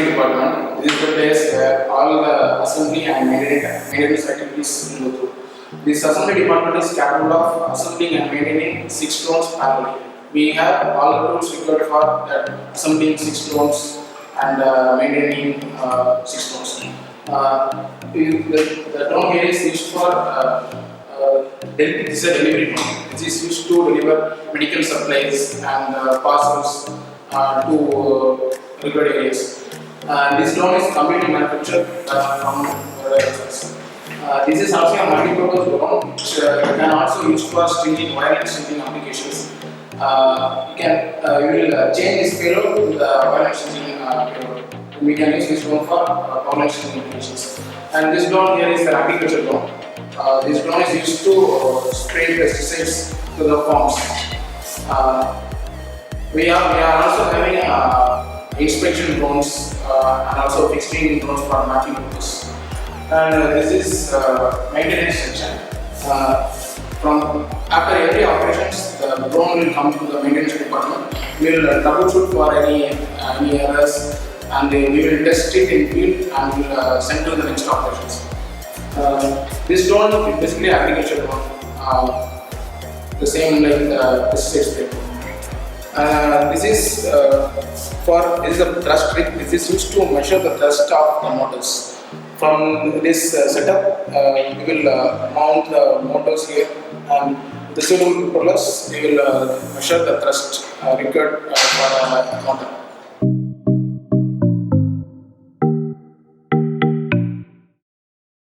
assembly department. This is the place where all the assembly and maintenance activities go through. This assembly department is capable of assembling and maintaining 6 drones parallelly. We have all the tools required for assembling 6 drones and maintaining 6 drones. The drone here is used for this is a delivery drone. It is used to deliver medical supplies and parcels to required areas. This drone is completely manufactured from Aerospace. This is also a multi-purpose drone which can also use for stringing wire and stringing applications. We will change this payload to the wire and stringing payload. We can use this drone for power and stringing applications. And this drone here is the agriculture drone. This drone is used to spray pesticides to the farms. We are also having inspection drones and also fixed wing drones for mapping purpose. And this is maintenance section. From after every operations, the drone will come to the maintenance department. We will troubleshoot for any errors, and we will test it in field and will send to the next operations. This drone is basically agriculture drone, the same like the pesticide spray. This is a thrust rig. This is used to measure the thrust of the motors. From this setup, we will mount the motors here, and the suitable propellers we will measure the thrust required for a motor.